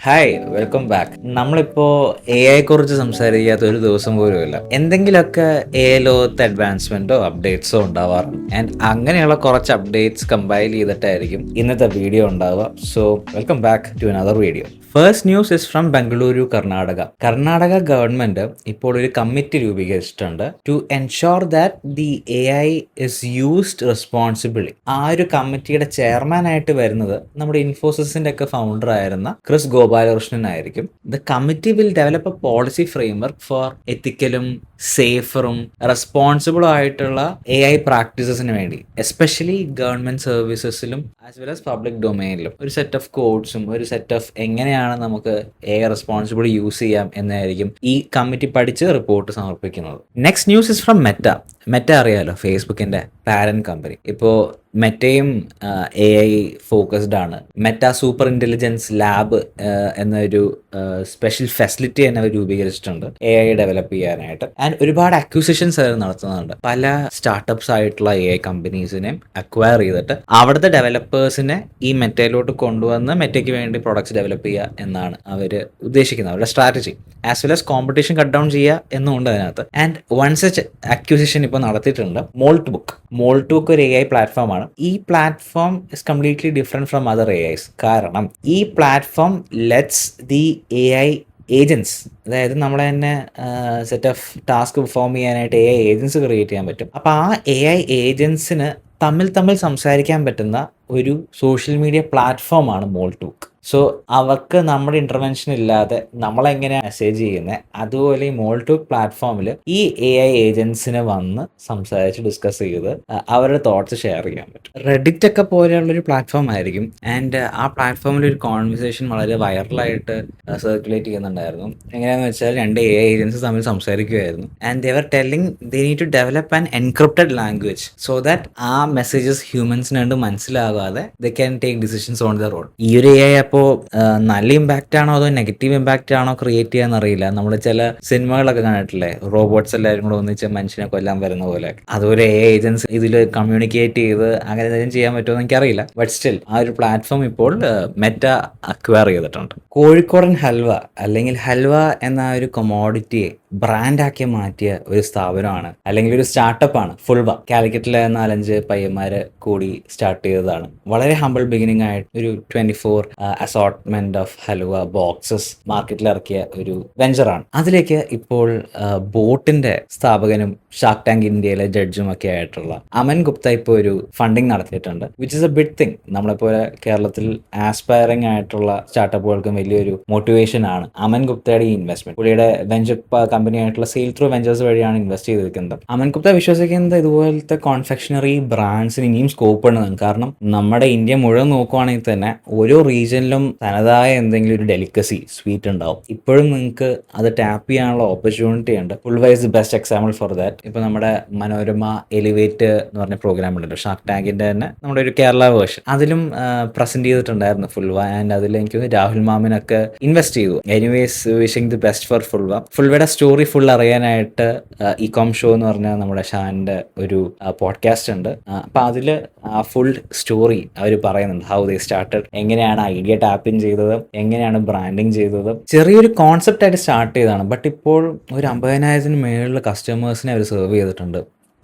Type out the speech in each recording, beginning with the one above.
Hi, welcome back. നമ്മളിപ്പോൾ A I കുറിച്ച് സംസാരിക്കാത്ത ഒരു ദിവസം പോലുമില്ല. എന്തെങ്കിലുമൊക്കെ എ ഐ ലോകത്ത് അഡ്വാൻസ്മെന്റോ അപ്ഡേറ്റ്സോ ഉണ്ടാവാറുണ്ട്. ആൻഡ് അങ്ങനെയുള്ള കുറച്ച് അപ്ഡേറ്റ്സ് കമ്പൈൽ ചെയ്തിട്ടായിരിക്കും ഇന്നത്തെ വീഡിയോ ഉണ്ടാവുക. So welcome back to another video. First news is from Bengaluru, Karnataka. Karnataka government ഇപ്പോൾ ഒരു കമ്മിറ്റി രൂപീകരിച്ചിട്ടുണ്ട് to ensure that the A I is used responsibly. ആ ഒരു കമ്മിറ്റിയുടെ ചെയർമാൻ ആയിട്ട് വരുന്നത് നമ്മുടെ ഇൻഫോസിസിന്റെ ഒക്കെ ഫൗണ്ടർ ആയിരുന്ന ക്രിസ് ഗോപാലകൃഷ്ണൻ ആയിരിക്കും. The committee will develop a policy framework for എത്തിക്കലും സേഫറും റെസ്പോൺസിബിളും ആയിട്ടുള്ള എ ഐ പ്രാക്ടീസസിന് വേണ്ടി, എസ്പെഷ്യലി ഗവൺമെന്റ് സർവീസസിലും ആസ് വെൽ ആസ് പബ്ലിക് ഡൊമൈനിലും ഒരു സെറ്റ് ഓഫ് കോഡ്സും ഒരു സെറ്റ് ഓഫ് എങ്ങനെയാണ് നമുക്ക് എ ഐ റെസ്പോൺസിബിൾ യൂസ് ചെയ്യാം എന്നായിരിക്കും ഈ കമ്മിറ്റി പഠിച്ച് റിപ്പോർട്ട് സമർപ്പിക്കുന്നത്. Next news is from Meta. Meta അറിയാലോ, ഫേസ്ബുക്കിന്റെ പാരന്റ് കമ്പനി. ഇപ്പോൾ മെറ്റയും എ ഐ ഫോക്കസ്ഡ് ആണ്. മെറ്റ സൂപ്പർ ഇന്റലിജൻസ് ലാബ് എന്നൊരു സ്പെഷ്യൽ ഫെസിലിറ്റി തന്നെ അവർ രൂപീകരിച്ചിട്ടുണ്ട് എ ഐ ഡെവലപ്പ് ചെയ്യാനായിട്ട്. ആൻഡ് ഒരുപാട് അക്വിസിഷൻസ് അവർ നടത്തുന്നുണ്ട്. പല സ്റ്റാർട്ടപ്സ് ആയിട്ടുള്ള എ ഐ കമ്പനീസിനെയും അക്വയർ ചെയ്തിട്ട് അവിടുത്തെ ഡെവലപ്പേഴ്സിനെ ഈ മെറ്റയിലോട്ട് കൊണ്ടുവന്ന് മെറ്റയ്ക്ക് വേണ്ടി പ്രൊഡക്ട്സ് ഡെവലപ്പ് ചെയ്യുക എന്നാണ് അവർ ഉദ്ദേശിക്കുന്നത്, അവരുടെ strategy. As well as competition cut down ചെയ്യുക എന്നുണ്ട് അതിനകത്ത്. ആൻഡ് വൺ സച്ച് അക്വിസിഷൻ ഇപ്പോൾ നടത്തിയിട്ടുണ്ട് മോൾട്ട് ബുക്ക്. മോൾട്ട് ബുക്ക് ഒരു എ ഐ പ്ലാറ്റ്ഫോം ആണ്. ഈ platform is completely different from other AIs. കാരണം ഈ platform lets the A I agents, അതായത് നമ്മളെ തന്നെ സെറ്റ് ഓഫ് ടാസ്ക് പെർഫോം ചെയ്യാനായിട്ട് എ ഐ ഏജൻസ് ക്രിയേറ്റ് ചെയ്യാൻ പറ്റും. അപ്പോൾ ആ എ ഐ ഏജൻസിന് തമ്മിൽ സംസാരിക്കാൻ പറ്റുന്ന ഒരു സോഷ്യൽ മീഡിയ പ്ലാറ്റ്ഫോമാണ് മോൾട്ട് ബുക്ക്. സോ അവർക്ക് നമ്മുടെ ഇന്റർവെൻഷൻ ഇല്ലാതെ നമ്മളെങ്ങനെയാണ് മെസ്സേജ് ചെയ്യുന്നത്, അതുപോലെ ഈ മോൾട്ട് പ്ലാറ്റ്ഫോമിൽ ഈ എ ഐ ഏജൻസിനെ വന്ന് സംസാരിച്ച് ഡിസ്കസ് ചെയ്ത് അവരുടെ തോട്ട്സ് ഷെയർ ചെയ്യാൻ പറ്റും. റെഡിറ്റ് ഒക്കെ പോലെയുള്ളൊരു പ്ലാറ്റ്ഫോം ആയിരിക്കും. ആൻഡ് ആ പ്ലാറ്റ്ഫോമിൽ ഒരു കോൺവെർസേഷൻ വളരെ വൈറലായിട്ട് സർക്കുലേറ്റ് ചെയ്യുന്നുണ്ടായിരുന്നു. എങ്ങനെയാണെന്ന് വെച്ചാൽ രണ്ട് എ ഐ ഏജൻസി തമ്മിൽ സംസാരിക്കുമായിരുന്നു. And they were telling they need to develop an encrypted language so that ആ മെസ്സേജസ് ഹ്യൂമൻസിന് കണ്ട് മനസ്സിലാകാതെ they can take decisions on their own. ഈ ഒരു എ ഐ അപ്പോൾ നല്ല ഇമ്പാക്റ്റ് ആണോ അതോ നെഗറ്റീവ് ഇമ്പാക്റ്റ് ആണോ ക്രിയേറ്റ് ചെയ്യാന്ന് അറിയില്ല. നമ്മൾ ചില സിനിമകളൊക്കെ കണ്ടിട്ടില്ലേ, റോബോട്ട്സ് എല്ലാവരും കൂടെ ഒന്നിച്ച് മനുഷ്യനെ കൊല്ലാൻ വരുന്ന പോലെ. അതുപോലെ എ ഏജൻസി ഇതിൽ കമ്മ്യൂണിക്കേറ്റ് ചെയ്ത് അങ്ങനെ എന്തെങ്കിലും ചെയ്യാൻ പറ്റുമോ എനിക്കറിയില്ല. ബട്ട് സ്റ്റിൽ ആ ഒരു പ്ലാറ്റ്ഫോം ഇപ്പോൾ മെറ്റ അക്വയർ ചെയ്തിട്ടുണ്ട്. കോഴിക്കോടൻ ഹൽവ അല്ലെങ്കിൽ ഹൽവ എന്ന ഒരു കൊമോഡിറ്റിയെ ബ്രാൻഡാക്കി മാറ്റിയ ഒരു സ്ഥാപനമാണ് അല്ലെങ്കിൽ ഒരു സ്റ്റാർട്ടപ്പാണ് ഫുൾവ. കാലിക്കറ്റിലെ 4-5 പയ്യന്മാര് കൂടി സ്റ്റാർട്ട് ചെയ്തതാണ്. വളരെ ഹംബിൾ ബിഗിനിങ് ആയിട്ട് ഒരു 24 അസോർട്ട്മെന്റ് ഓഫ് ഹലുവ ബോക്സസ് മാർക്കറ്റിൽ ഇറക്കിയ ഒരു വെഞ്ചറാണ്. അതിലേക്ക് ഇപ്പോൾ ബോട്ടിന്റെ സ്ഥാപകനും ഷാർക്ക് ടാങ്ക് ഇന്ത്യയിലെ ജഡ്ജും ഒക്കെ ആയിട്ടുള്ള അമൻ ഗുപ്ത ഇപ്പോൾ ഒരു ഫണ്ടിങ് നടത്തിയിട്ടുണ്ട്, which is a big thing. നമ്മളെപ്പോലെ കേരളത്തിൽ ആസ്പയറിംഗ് ആയിട്ടുള്ള സ്റ്റാർട്ടപ്പുകൾക്കും വലിയൊരു മോട്ടിവേഷൻ ആണ് അമൻ ഗുപ്തയുടെ ഈ ഇൻവെസ്റ്റ്മെന്റ്. പുള്ളിയുടെ വെഞ്ചർ കമ്പനി ആയിട്ടുള്ള സെയിൽ ത്രൂ വെഞ്ചേഴ്സ് വഴിയാണ് ഇൻവെസ്റ്റ് ചെയ്തിരിക്കുന്നത്. അമൻ ഗുപ്ത വിശ്വസിക്കുന്നത് ഇതുപോലത്തെ കോൺഫെക്ഷണറി ബ്രാൻഡ്സിന് ഇനിയും സ്കോപ്പ് ഉണ്ടെന്നാണ്. കാരണം നമ്മുടെ ഇന്ത്യ മുഴുവൻ നോക്കുവാണെങ്കിൽ തന്നെ ഓരോ റീജിയനിലും തനതായ എന്തെങ്കിലും ഒരു ഡെലിക്കസി സ്വീറ്റ് ഉണ്ടാവും. ഇപ്പോഴും നിങ്ങൾക്ക് അത് ടാപ്പ് ചെയ്യാനുള്ള ഓപ്പർച്യൂണിറ്റി ഉണ്ട്. Fulva is the best example for that. ഇപ്പൊ നമ്മുടെ മനോരമ എലിവേറ്റ് എന്ന് പറഞ്ഞ പ്രോഗ്രാം ഉണ്ടല്ലോ, ഷാർക്ക് ടാങ്കിന്റെ തന്നെ നമ്മുടെ ഒരു കേരള വേർഷൻ, അതിലും പ്രസന്റ് ചെയ്തിട്ടുണ്ടായിരുന്നു ഫുൾവ. ആൻഡ് അതിൽ എനിക്ക് രാഹുൽ മാമിനൊക്കെ ഇൻവെസ്റ്റ് ചെയ്തു. Anyways wishing the best for Fulva. ഫുൾവയുടെ സ്റ്റോറി ഫുൾ അറിയാനായിട്ട് ഇ കോം ഷോ എന്ന് പറഞ്ഞാൽ നമ്മുടെ ഷാന്റെ ഒരു പോഡ്കാസ്റ്റ് ഉണ്ട്. അപ്പൊ അതില് ഫുൾ സ്റ്റോറി അവർ പറയുന്നുണ്ട്. ഹൗ ദേ സ്റ്റാർട്ടഡ്, എങ്ങനെയാണ് ഐഡിയ ടാപ്പിൻ ചെയ്തത്, എങ്ങനെയാണ് ബ്രാൻഡിങ് ചെയ്തത്. ചെറിയൊരു കോൺസെപ്റ്റ് ആയിട്ട് സ്റ്റാർട്ട് ചെയ്തതാണ്. ബട്ട് ഇപ്പോൾ ഒരു 50,000 മേളിൽ കസ്റ്റമേഴ്സിനെ അവർ സെർവ് ചെയ്തിട്ടുണ്ട്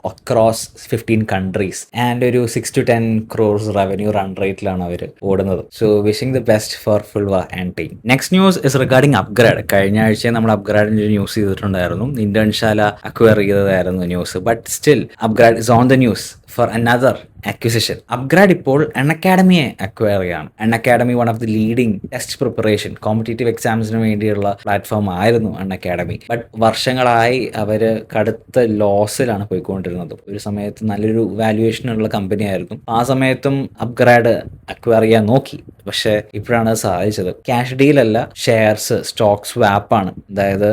across 15 countries and ഒരു 6 to 10 crores റവന്യൂ റൺ റേറ്റിലാണ് അവർ ഓടുന്നത്. So wishing the best for Fulva and team. Next news is regarding upGrad. കഴിഞ്ഞ ആഴ്ച നമ്മൾ അപ്ഗ്രേഡിന്റെ ന്യൂസ് ചെയ്തിട്ടുണ്ടായിരുന്നു. ഇന്റേൺശാല അക്വയർ ചെയ്തതായിരുന്നു news. But still upGrad is on the news for another acquisition. UpGrad ഇപ്പോൾ അക്കാഡമിയെ അക്വയർ ചെയ്യാണ്. Academy one of the leading test preparation competitive എക്സാംസിന് വേണ്ടിയുള്ള പ്ലാറ്റ്ഫോം ആയിരുന്നു അക്കാഡമി. ബട്ട് വർഷങ്ങളായി അവര് കടുത്ത ലോസിലാണ് പോയിക്കൊണ്ടിരുന്നത്. ഒരു സമയത്ത് നല്ലൊരു വാല്യുവേഷൻ ഉള്ള കമ്പനി ആയിരുന്നു. ആ സമയത്തും അപ്ഗ്രേഡ് അക്വയർ ചെയ്യാൻ നോക്കി, പക്ഷെ ഇപ്പോഴാണ് അത് സാധിച്ചത്. ക്യാഷ് ഡീൽ അല്ല, ഷെയർസ് സ്റ്റോക്ക് സ്വാപ്പ് ആണ്. അതായത്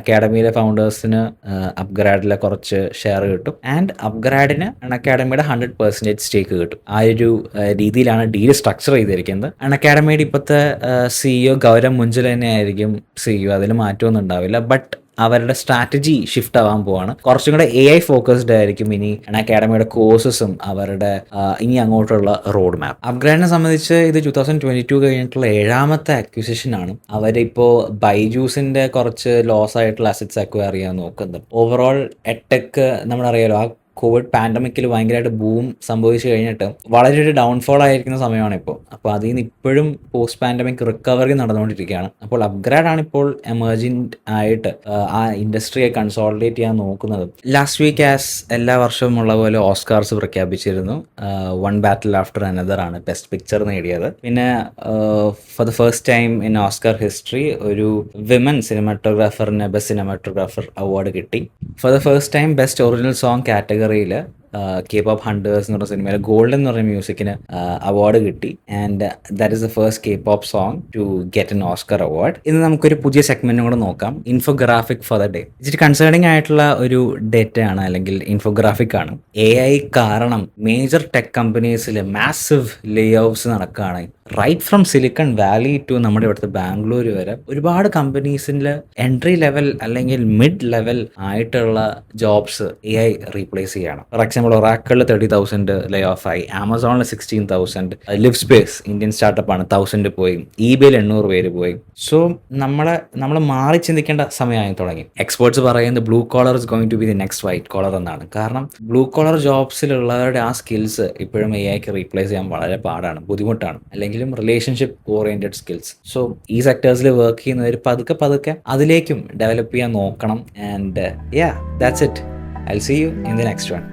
അക്കാഡമിയിലെ ഫൗണ്ടേഴ്സിന് അപ്ഗ്രേഡിലെ കുറച്ച് ഷെയർ കിട്ടും ആൻഡ് അപ്ഗ്രേഡിന് അക്കാഡമിയുടെ 100% സ്റ്റേക്ക് കിട്ടും. ആ ഒരു രീതിയിലാണ് ഡീൽ സ്ട്രക്ചർ ചെയ്തിരിക്കുന്നത്. അക്കാഡമിയുടെ ഇപ്പോഴത്തെ CEO ഗൗരവ് മുഞ്ചൽ തന്നെ ആയിരിക്കും CEO, അതിൽ മാറ്റമൊന്നും ഉണ്ടാവില്ല. ബട്ട് അവരുടെ സ്ട്രാറ്റജി ഷിഫ്റ്റ് ആവാൻ പോവാണ്. കുറച്ചും കൂടെ AI ഫോക്കസ്ഡ് ആയിരിക്കും ഇനി അക്കാഡമിയുടെ കോഴ്സസും അവരുടെ ഇനി അങ്ങോട്ടുള്ള റോഡ് മാപ്പ്. അപ്ഗ്രേഡിനെ സംബന്ധിച്ച് ഇത് 2022 കഴിഞ്ഞിട്ടുള്ള 7ാമത്തെ അക്വിസിഷൻ ആണ്. അവരിപ്പോൾ ബൈജൂസിന്റെ കുറച്ച് ലോസ് ആയിട്ടുള്ള അസറ്റ്സ് അക്വയർ ചെയ്യാൻ നോക്കുന്നത്. ഓവറോൾ എഡ്ടെക് നമ്മളറിയാലോ, ആ കോവിഡ് പാൻഡമിക്കിൽ ഭയങ്കരമായിട്ട് ബൂം സംഭവിച്ചു കഴിഞ്ഞിട്ട് വളരെ ഒരു ഡൗൺഫോൾ ആയിരിക്കുന്ന സമയമാണ് ഇപ്പോൾ. അപ്പോൾ അതിൽ നിന്ന് ഇപ്പോഴും പോസ്റ്റ് പാൻഡമിക് റിക്കവറി നടന്നുകൊണ്ടിരിക്കുകയാണ്. അപ്പോൾ അപ്ഗ്രേഡ് ആണ് ഇപ്പോൾ എമർജിങ് ആയിട്ട് ആ ഇൻഡസ്ട്രിയെ കൺസോളിഡേറ്റ് ചെയ്യാൻ നോക്കുന്നത്. ലാസ്റ്റ് വീക്ക് ആസ് എല്ലാ വർഷവും ഉള്ള പോലെ ഓസ്കാർസ് പ്രഖ്യാപിച്ചിരുന്നു. വൺ ബാറ്റിൽ ആഫ്റ്റർ അനദർ ആണ് ബെസ്റ്റ് പിക്ചർ നേടിയത്. പിന്നെ for the first time in Oscar history ഒരു വിമൻ സിനിമാറ്റോഗ്രാഫറിന് ബെസ്റ്റ് സിനിമാറ്റോഗ്രാഫർ അവാർഡ് കിട്ടി. For the first time best original song കാറ്റഗറിയിൽ K-pop ഹണ്ടേഴ്സ് എന്ന് പറഞ്ഞ സിനിമയിൽ ഗോൾഡൻ എന്ന് പറഞ്ഞ മ്യൂസിക്കിന് അവാർഡ് കിട്ടി. And that is the first K-pop song to get an Oscar award. ഇന്ന് നമുക്കൊരു പുതിയ സെഗ്മെന്റും കൂടെ നോക്കാം, ഇൻഫോഗ്രാഫിക് ഫോർ ദ ഡേ. ഇച്ചിരി കൺസേണിംഗ് ആയിട്ടുള്ള ഒരു ഡേറ്റ ആണ്, അല്ലെങ്കിൽ ഇൻഫോഗ്രാഫിക് ആണ്. AI കാരണം മേജർ ടെക് കമ്പനീസിൽ മാസീവ് ലേ ഓഫ്സ് നടക്കുകയാണ്. Right from Silicon Valley to നമ്മുടെ ഇവിടുത്തെ ബാംഗ്ലൂർ വരെ ഒരുപാട് കമ്പനീസിൻ്റെ എൻട്രി ലെവൽ അല്ലെങ്കിൽ മിഡ് ലെവൽ ആയിട്ടുള്ള ജോബ്സ് AI റീപ്ലേസ് ചെയ്യണം. ഫോർ എക്സാമ്പിൾ ഒറാക്കിളിൽ 30,000 ലേ ഓഫ് ആയി, ആമസോണിൽ 16,000, ലിവ് സ്പേസ് ഇന്ത്യൻ സ്റ്റാർട്ടപ്പ് ആണ് 1,000 പോയി, eBayയിൽ 800 പേര് പോയി. സോ നമ്മൾ മാറി ചിന്തിക്കേണ്ട സമയമായി തുടങ്ങി. എക്സ്പേർട്സ് പറയുന്നത് blue collar is going to be the next white collar എന്നാണ്. കാരണം ബ്ലൂ കോളർ ജോബ്സിലുള്ളവരുടെ ആ സ്കിൽസ് ഇപ്പോഴും AIക്ക് റീപ്ലേസ് ചെയ്യാൻ വളരെ പാടാണ്, ബുദ്ധിമുട്ടാണ്. അല്ലെങ്കിൽ റിലേഷൻഷിപ്പ് ഓറിയന്റഡ് സ്കിൽസ്. സോ ഈ സെക്ടേഴ്സിൽ വർക്ക് ചെയ്യുന്നവർ പതുക്കെ അതിലേക്കും ഡെവലപ്പ് ചെയ്യാൻ നോക്കണം. And that's it. I'll see you in the next one.